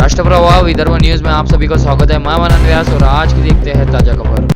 राष्ट्रप्रवाह Vidarbha news में आप सभी का स्वागत है। मैं मनन व्यास और आज की देखते हैं ताजा खबर।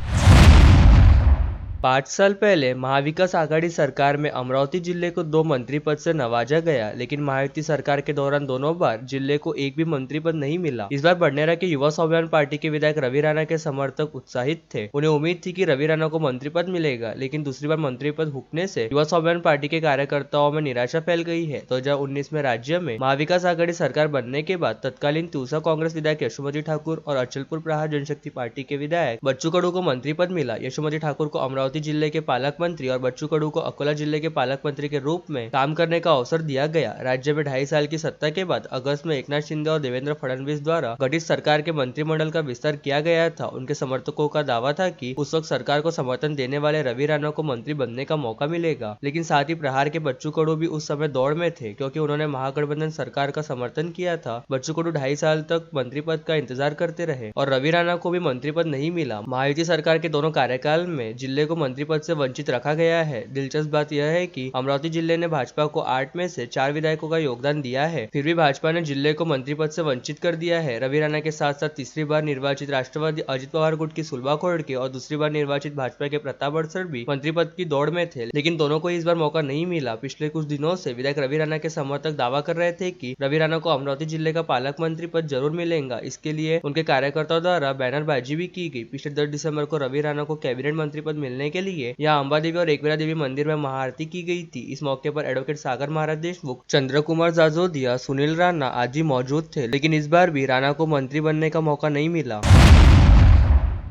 5 साल पहले महाविकास आघाड़ी सरकार में अमरावती जिले को 2 मंत्री पद से नवाजा गया, लेकिन महायुति सरकार के दौरान दोनों बार जिले को एक भी मंत्री पद नहीं मिला। इस बार बडनेरा के युवा स्वाभिमान पार्टी के विधायक रवि राणा के समर्थक उत्साहित थे। उन्हें उम्मीद थी कि रवि राणा को मंत्री पद मिलेगा, लेकिन दूसरी बार मंत्री पद हुकने से युवा स्वाभिमान पार्टी के कार्यकर्ताओं में निराशा फैल गई है। 2019 में राज्य में महाविकास आघाड़ी सरकार बनने के बाद तत्कालीन तिवसा कांग्रेस विधायक यशोमती ठाकुर और अचलपुर प्रहार जनशक्ति पार्टी के विधायक बच्चू कडू को मंत्री पद मिला। यशोमती ठाकुर को अमरावती जिले के पालक मंत्री और बच्चू कडू को अकोला जिले के पालक मंत्री के रूप में काम करने का अवसर दिया गया। राज्य में 2.5 साल की सत्ता के बाद अगस्त में एकनाथ शिंदे और देवेंद्र फडणवीस द्वारा गठित सरकार के मंत्रिमंडल का विस्तार किया गया था। उनके समर्थकों का दावा था कि उस वक्त सरकार को समर्थन देने वाले रवि राणा को मंत्री बनने का मौका मिलेगा, लेकिन साथ ही प्रहार के बच्चू कडू भी उस समय दौड़ में थे, क्योंकि उन्होंने महागठबंधन सरकार का समर्थन किया था। बच्चू कडू 2.5 साल तक मंत्री पद का इंतजार करते रहे और रवि राणा को भी मंत्री पद नहीं मिला। महायुति सरकार के दोनों कार्यकाल में जिले को मंत्री पद से वंचित रखा गया है। दिलचस्प बात यह है कि अमरावती जिले ने भाजपा को 8 में से 4 विधायकों का योगदान दिया है, फिर भी भाजपा ने जिले को मंत्री पद से वंचित कर दिया है। रवि राणा के साथ साथ तीसरी बार निर्वाचित राष्ट्रवादी अजित पवार गुट की सुलभा खोड़के और दूसरी बार निर्वाचित भाजपा के प्रताप अड़सर भी मंत्री पद की दौड़ में थे, लेकिन दोनों को इस बार मौका नहीं मिला। पिछले कुछ दिनों से विधायक रवि राणा के समर्थक दावा कर रहे थे कि रवि राणा को अमरावती जिले का पालक मंत्री पद जरूर मिलेगा। इसके लिए उनके कार्यकर्ताओं द्वारा बैनरबाजी भी की गई। पिछले 10 दिसंबर को रवि राणा को कैबिनेट मंत्री पद मिलने के लिए यहाँ अंबा देवी और एकवीरा देवी मंदिर में महाआरती की गई थी। इस मौके पर एडवोकेट सागर महाराज देशमुख, चंद्र कुमार जाजोदिया, सुनील राणा आदि मौजूद थे, लेकिन इस बार भी राणा को मंत्री बनने का मौका नहीं मिला।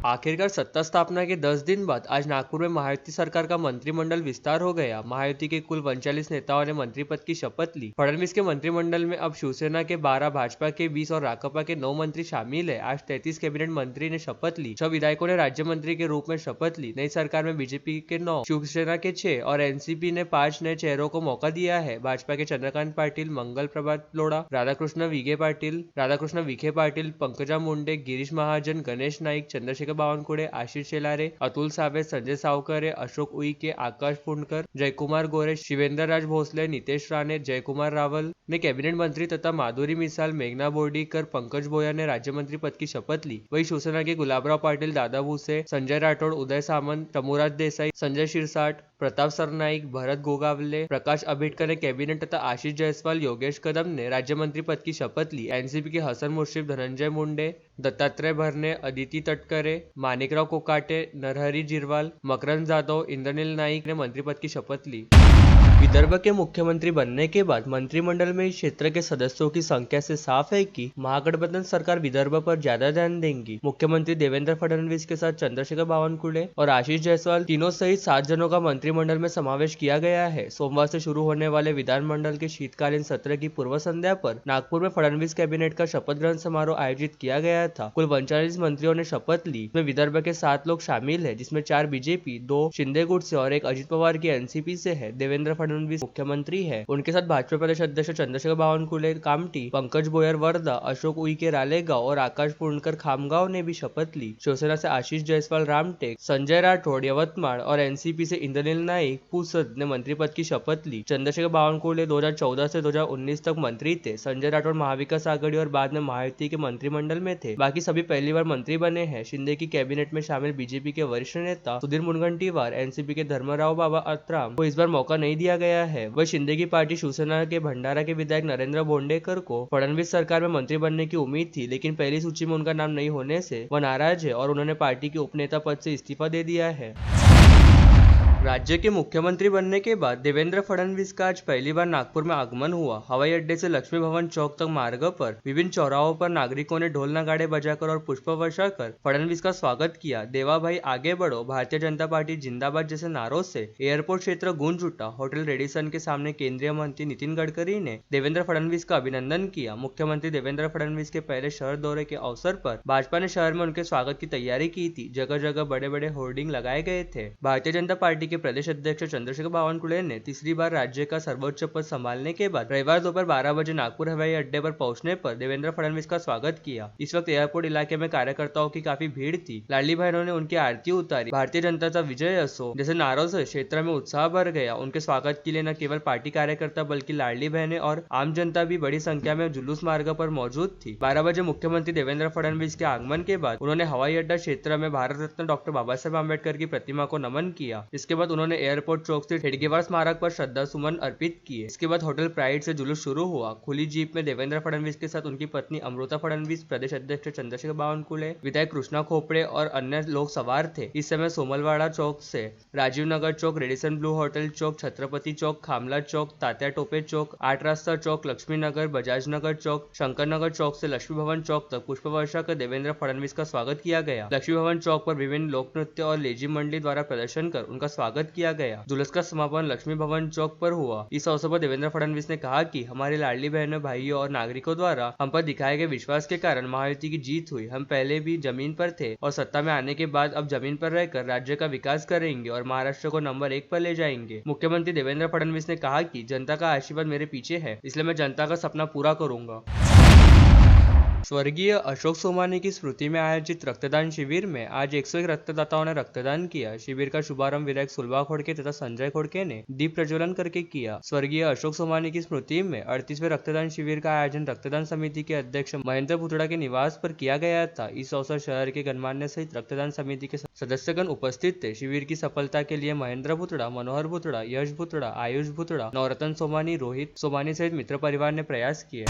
आखिरकार सत्ता स्थापना के 10 दिन बाद आज नागपुर में महायुति सरकार का मंत्रिमंडल विस्तार हो गया। महायुति के कुल 39 नेताओं ने मंत्री पद की शपथ ली। फडणवीस के मंत्रिमंडल में अब शिवसेना के 12, भाजपा के 20 और राकपा के 9 मंत्री शामिल है। आज 33 कैबिनेट मंत्री ने शपथ ली। 6 विधायकों ने राज्य मंत्री के रूप में शपथ ली। नई सरकार में बीजेपी के 9, शिवसेना के 6 और एनसीपी ने 5 नए चेहरों को मौका दिया है। भाजपा के चंद्रकांत पाटिल, मंगल प्रभात लोढ़ा, राधाकृष्ण विखे पाटिल, पंकजा मुंडे, गिरीश महाजन, गणेश नाईक, चंद्रशेखर बावनकुळे, आशीष शेलारे, अतुल सावे, संजय सावकरे, अशोक उईके, आकाश पुंडकर, जयकुमार गोरे, शिवेंद्र राज भोसले, नितेश राणे, जयकुमार रावल ने कैबिनेट मंत्री तथा माधुरी मिसाल, मेघना बोर्डीकर, पंकज भोयर ने राज्य मंत्री पद की शपथ ली। वही शिवसेना के गुलाबराव पाटिल, दादा भुसे, संजय राठौड़, उदय सामंत, शंभूराज देसाई, संजय शिरसाट, प्रताप सरनाईक, भरत गोगावले, प्रकाश आंबेडकर ने कैबिनेट तथा आशीष जायसवाल, योगेश कदम ने राज्य मंत्री पद की शपथ ली। एनसीपी के हसन मुश्रीफ, धनंजय मुंडे, दत्तात्रय भरणे, अदिति तटकरे, माणिकराव कोकाटे, नरहरी जिरवाल, मकरंद जाधव, इंद्रनील नाईक ने मंत्री पद की शपथ ली। विदर्भ के मुख्यमंत्री बनने के बाद मंत्रिमंडल में इस क्षेत्र के सदस्यों की संख्या से साफ है कि महागठबंधन सरकार विदर्भ पर ज्यादा ध्यान देंगी। मुख्यमंत्री देवेंद्र फडणवीस के साथ चंद्रशेखर बावनकुळे और आशीष जायसवाल तीनों सहित 7 जनों का मंत्रिमंडल में समावेश किया गया है। सोमवार से शुरू होने वाले विधानमंडल के शीतकालीन सत्र की पूर्व संध्या पर नागपुर में फडणवीस कैबिनेट का शपथ ग्रहण समारोह आयोजित किया गया था। कुल 39 मंत्रियों ने शपथ ली, जिसमें विदर्भ के 7 लोग शामिल है, जिसमें 4 बीजेपी, 2 शिंदे गुट से और 1 अजित पवार की एनसीपी से है। देवेंद्र फडणवीस मुख्यमंत्री है। उनके साथ भाजपा प्रदेश अध्यक्ष चंद्रशेखर बावनकुळे कामठी, पंकज भोयर वर्धा, अशोक उईके रालेगांव और आकाश पुंडकर खामगांव ने भी शपथ ली। शिवसेना से आशीष जायसवाल रामटेक, संजय राठौड़ यवतमाळ और एनसीपी से इंद्रनील नाईक पुसद ने मंत्री पद की शपथ ली। चंद्रशेखर बावनकुळे 2014 से 2019 तक मंत्री थे। संजय राठौड़ महाविकास आघाड़ी और बाद में महायुति के मंत्रिमंडल में थे। बाकी सभी पहली बार मंत्री बने हैं। शिंदे की कैबिनेट में शामिल बीजेपी के वरिष्ठ नेता सुधीर मुनगंटीवार, एनसीपी के धर्मराव बाबा अत्राम को इस बार मौका नहीं दिया गया है। वह शिंदे की पार्टी शिवसेना के भंडारा के विधायक नरेंद्र बोंडेकर को फडणवीस सरकार में मंत्री बनने की उम्मीद थी, लेकिन पहली सूची में उनका नाम नहीं होने से वह नाराज है और उन्होंने पार्टी के उपनेता पद से इस्तीफा दे दिया है। राज्य के मुख्यमंत्री बनने के बाद देवेंद्र फडणवीस का आज पहली बार नागपुर में आगमन हुआ। हवाई अड्डे से लक्ष्मी भवन चौक तक मार्ग पर विभिन्न चौराहों पर नागरिकों ने ढोल नगाड़े बजाकर और पुष्प वर्षा कर फडणवीस का स्वागत किया। देवा भाई आगे बढ़ो, भारतीय जनता पार्टी जिंदाबाद जैसे नारों से एयरपोर्ट क्षेत्र गूंज उठा। होटल रेडिसन के सामने केंद्रीय मंत्री नितिन गडकरी ने देवेंद्र फडणवीस का अभिनंदन किया। मुख्यमंत्री देवेंद्र फडणवीस के पहले शहर दौरे के अवसर पर भाजपा ने शहर में उनके स्वागत की तैयारी की थी। जगह जगह बड़े बड़े होर्डिंग लगाए गए थे। भारतीय जनता पार्टी के प्रदेश अध्यक्ष चंद्रशेखर बावनकुळे ने तीसरी बार राज्य का सर्वोच्च पद संभालने के बाद रविवार दोपहर 12 बजे नागपुर हवाई अड्डे पर पहुंचने पर देवेंद्र फडणवीस का स्वागत किया। इस वक्त एयरपोर्ट इलाके में कार्यकर्ताओं की काफी भीड़ थी। लाडली बहनों ने उनकी आरती उतारी। भारतीय जनता का विजय असो जैसे नारों से क्षेत्र में उत्साह भर गया। उनके स्वागत के लिए न केवल पार्टी कार्यकर्ता बल्कि लाडली बहनें और आम जनता भी बड़ी संख्या में जुलूस मार्ग पर मौजूद थी। 12 बजे मुख्यमंत्री देवेंद्र फडणवीस के आगमन के बाद उन्होंने हवाई अड्डा क्षेत्र में भारत रत्न डॉक्टर बाबा साहेब आम्बेडकर की प्रतिमा को नमन किया। इसके बाद उन्होंने एयरपोर्ट चौक से हेडगेवार स्मारक पर श्रद्धा सुमन अर्पित किए। इसके बाद होटल प्राइड से जुलूस शुरू हुआ। खुली जीप में देवेंद्र फडणवीस के साथ उनकी पत्नी अमृता फडणवीस, प्रदेश अध्यक्ष चंद्रशेखर बावनकुळे, विधायक कृष्णा खोपड़े और अन्य लोग सवार थे। इस समय सोमलवाड़ा चौक से राजीव नगर चौक, रेडिसन ब्लू होटल चौक, छत्रपति चौक, खामला चौक, तात्या टोपे चौक, 8 रास्ता चौक, लक्ष्मी नगर, बजाज नगर चौक, शंकर नगर चौक से लक्ष्मी भवन चौक तक पुष्प वर्षा कर देवेंद्र फडणवीस का स्वागत किया गया। लक्ष्मी भवन चौक पर विभिन्न लोक नृत्य और लेजिम मंडली द्वारा प्रदर्शन कर उनका स्वागत किया गया। जुलूस का समापन लक्ष्मी भवन चौक पर हुआ। इस अवसर पर देवेंद्र फडणवीस ने कहा कि हमारी लाडली बहनों, भाइयों और नागरिकों द्वारा हम पर दिखाए गए विश्वास के कारण महायुति की जीत हुई। हम पहले भी जमीन पर थे और सत्ता में आने के बाद अब जमीन पर रहकर राज्य का विकास करेंगे और महाराष्ट्र को नंबर 1 पर ले जाएंगे। मुख्यमंत्री देवेंद्र फडणवीस ने कहा कि जनता का आशीर्वाद मेरे पीछे है, इसलिए मैं जनता का सपना पूरा करूंगा। स्वर्गीय अशोक सोमानी की स्मृति में आयोजित रक्तदान शिविर में आज 101 रक्तदाताओं ने रक्तदान किया। शिविर का शुभारंभ विधायक सुलभा खोड़के तथा संजय खोड़के ने दीप प्रज्वलन करके किया। स्वर्गीय अशोक सोमानी की स्मृति में 38वें रक्तदान शिविर का आयोजन रक्तदान समिति के अध्यक्ष महेंद्र भुतड़ा के निवास पर किया गया था। इस अवसर शहर के गणमान्य सहित रक्तदान समिति के सदस्यगण उपस्थित थे। शिविर की सफलता के लिए महेंद्र भुतड़ा, मनोहर भुतड़ा, यश भुतड़ा, आयुष भुतड़ा, नवरत्न सोमानी, रोहित सोमानी सहित मित्र परिवार ने प्रयास किए।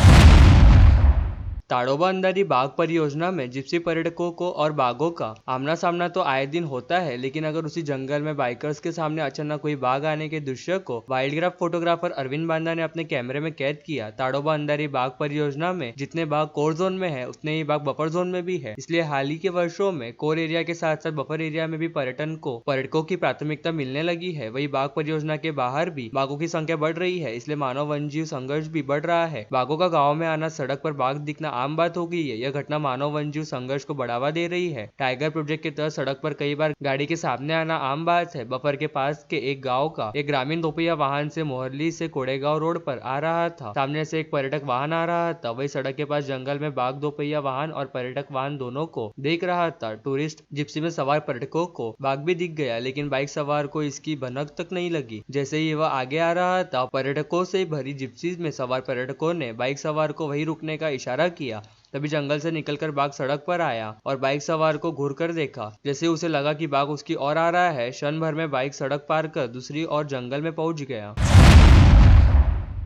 ताड़ोबा अंधारी बाघ परियोजना में जिप्सी पर्यटकों को और बाघों का आमना सामना तो आए दिन होता है, लेकिन अगर उसी जंगल में बाइकर्स के सामने अचानक कोई बाघ आने के दृश्य को वाइल्डलाइफ फोटोग्राफर अरविंद बांदा ने अपने कैमरे में कैद किया। ताड़ोबा अंधारी बाघ परियोजना में जितने बाघ कोर जोन में है उतने ही बाघ बफर जोन में भी है। इसलिए हाल ही के वर्षों में कोर एरिया के साथ साथ बफर एरिया में भी पर्यटकों की प्राथमिकता मिलने लगी है। वही बाघ परियोजना के बाहर भी बाघों की संख्या बढ़ रही है, इसलिए मानव वन्यजीव संघर्ष भी बढ़ रहा है। बाघों का गाँव में आना, सड़क पर बाघ दिखना आम बात हो गई है। यह घटना मानव वन्यजीव संघर्ष को बढ़ावा दे रही है। टाइगर प्रोजेक्ट के तहत सड़क पर कई बार गाड़ी के सामने आना आम बात है। बफर के पास के एक गांव का एक ग्रामीण दोपहिया वाहन से मोहरली से कोड़ेगांव रोड पर आ रहा था। सामने से एक पर्यटक वाहन आ रहा था। वही सड़क के पास जंगल में बाघ दोपहिया वाहन और पर्यटक वाहन दोनों को देख रहा था। टूरिस्ट जिप्सी में सवार पर्यटकों को बाघ भी दिख गया, लेकिन बाइक सवार को इसकी भनक तक नहीं लगी। जैसे ही वह आगे आ रहा था, पर्यटकों से भरी जिप्सी में सवार पर्यटकों ने बाइक सवार को वही रुकने का इशारा किया। तभी जंगल से निकलकर बाघ सड़क पर आया और बाइक सवार को घूर कर देखा। जैसे उसे लगा कि बाघ उसकी ओर आ रहा है, क्षण भर में बाइक सड़क पार कर दूसरी ओर जंगल में पहुंच गया।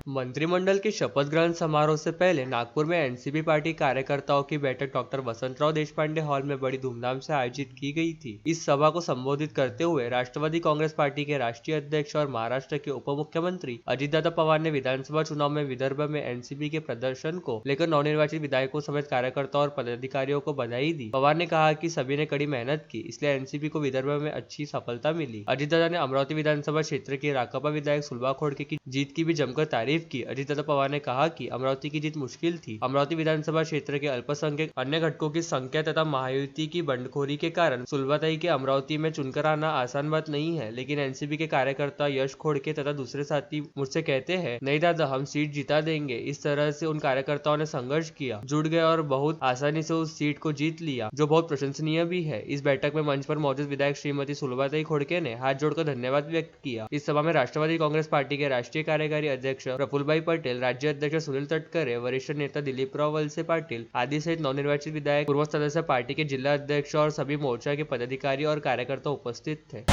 मंत्रिमंडल के शपथ ग्रहण समारोह से पहले नागपुर में एनसीपी पार्टी कार्यकर्ताओं की बैठक डॉक्टर वसंतराव देशपांडे हॉल में बड़ी धूमधाम से आयोजित की गई थी। इस सभा को संबोधित करते हुए राष्ट्रवादी कांग्रेस पार्टी के राष्ट्रीय अध्यक्ष और महाराष्ट्र के उप मुख्यमंत्री अजितदादा पवार ने विधानसभा चुनाव में विदर्भ में एनसीपी के प्रदर्शन को लेकर नवनिर्वाचित विधायकों समेत कार्यकर्ताओं और पदाधिकारियों को बधाई दी। पवार ने कहा कि सभी ने कड़ी मेहनत की, इसलिए एनसीपी को विदर्भ में अच्छी सफलता मिली। अजितदादा ने अमरावती विधानसभा क्षेत्र के राकापा विधायक सुलभा खोड़के की जीत की भी जमकर तारीफ की। अजितदादा पवार ने कहा कि अमरावती की जीत मुश्किल थी। अमरावती विधानसभा क्षेत्र के अल्पसंख्यक अन्य घटकों की संख्या तथा महायुति की बंडखोरी के कारण सुलभाताई के अमरावती में चुनकर आना आसान बात नहीं है, लेकिन एनसीपी के कार्यकर्ता यश खोड़के तथा दूसरे साथी मुझसे कहते हैं, नहीं दादा, हम सीट जिता देंगे। इस तरह से उन कार्यकर्ताओं ने संघर्ष किया, जुट गए और बहुत आसानी से उस सीट को जीत लिया, जो बहुत प्रशंसनीय भी है। इस बैठक में मंच पर मौजूद विधायक श्रीमती सुलभाताई खोड़के ने हाथ जोड़कर धन्यवाद व्यक्त किया। इस सभा में राष्ट्रवादी कांग्रेस पार्टी के राष्ट्रीय कार्यकारी अध्यक्ष प्रफुल्लभाई पटेल, राज्य अध्यक्ष सुनील तटकरे, वरिष्ठ नेता दिलीपराव वलसे पाटिल आदि सहित नवनिर्वाचित विधायक, पूर्व सदस्य, पार्टी के जिला अध्यक्ष और सभी मोर्चा के पदाधिकारी और कार्यकर्ता उपस्थित थे।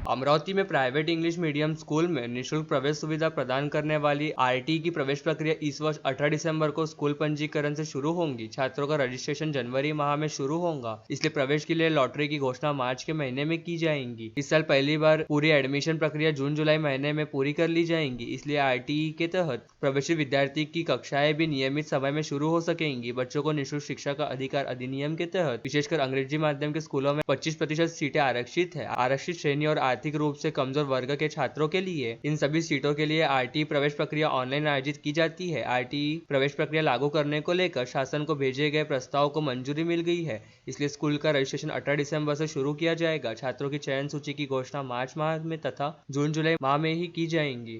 अमरावती में प्राइवेट इंग्लिश मीडियम स्कूल में निःशुल्क प्रवेश सुविधा प्रदान करने वाली आरटी की प्रवेश प्रक्रिया इस वर्ष 18 दिसंबर को स्कूल पंजीकरण से शुरू होंगी। छात्रों का रजिस्ट्रेशन जनवरी माह में शुरू होगा, इसलिए प्रवेश के लिए लॉटरी की घोषणा मार्च के महीने में की जाएगी। इस साल पहली बार पूरी एडमिशन प्रक्रिया जून जुलाई महीने में पूरी कर ली जाएगी, इसलिए आरटीई के तहत प्रवेशित विद्यार्थी की कक्षाएं भी नियमित समय में शुरू हो सकेंगी। बच्चों को निःशुल्क शिक्षा का अधिकार अधिनियम के तहत विशेषकर अंग्रेजी माध्यम के स्कूलों में 25% सीटें आरक्षित है। आरक्षित श्रेणी और आर्थिक रूप से कमजोर वर्ग के छात्रों के लिए इन सभी सीटों के लिए आरटीई प्रवेश प्रक्रिया ऑनलाइन आयोजित की जाती है। आरटीई प्रवेश प्रक्रिया लागू करने को लेकर शासन को भेजे गए प्रस्ताव को मंजूरी मिल गई है, इसलिए स्कूल का रजिस्ट्रेशन 18 दिसंबर से शुरू किया जाएगा। छात्रों की चयन सूची की घोषणा मार्च माह में तथा जून जुलाई माह में ही की जाएंगी।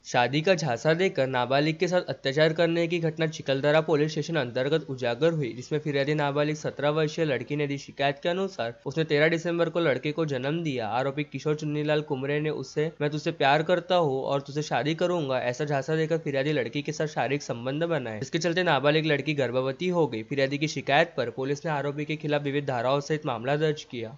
शादी का झांसा देकर नाबालिग के साथ अत्याचार करने की घटना चिकलदरा पुलिस स्टेशन अंतर्गत उजागर हुई, जिसमें फिरियादी नाबालिग 17 वर्षीय लड़की ने दी शिकायत के अनुसार उसने 13 दिसंबर को लड़के को जन्म दिया। आरोपी किशोर चुन्नीलाल कुमरे ने उससे मैं तुझसे प्यार करता हूँ और तुझसे शादी करूंगा ऐसा झांसा देकर फिरियादी लड़की के साथ शारीरिक संबंध बनाए, इसके चलते नाबालिग लड़की गर्भवती हो गई। फिरियादी की शिकायत पर पुलिस ने आरोपी के खिलाफ विविध धाराओं सहित मामला दर्ज किया।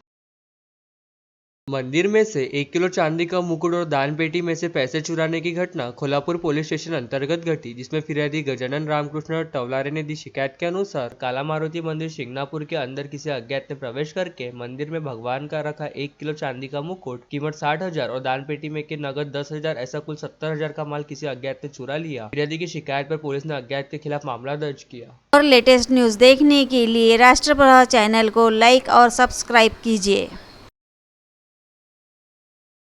मंदिर में से 1 किलो चांदी का मुकुट और दान पेटी में से पैसे चुराने की घटना खोलापुर पुलिस स्टेशन अंतर्गत घटी, जिसमें फिरियादी गजानन रामकृष्ण टवलारे ने दी शिकायत के अनुसार काला मारुति मंदिर शिंगनापुर के अंदर किसी अज्ञात ने प्रवेश करके मंदिर में भगवान का रखा 1 किलो चांदी का मुकुट कीमत 60,000 और दान पेटी में के नगद 10,000 ऐसा कुल 70,000 का माल किसी अज्ञात ने चुरा लिया। फिरियादी की शिकायत पर पुलिस ने अज्ञात के खिलाफ मामला दर्ज किया। और लेटेस्ट न्यूज देखने के लिए राष्ट्रप्रभा चैनल को लाइक और सब्सक्राइब कीजिए।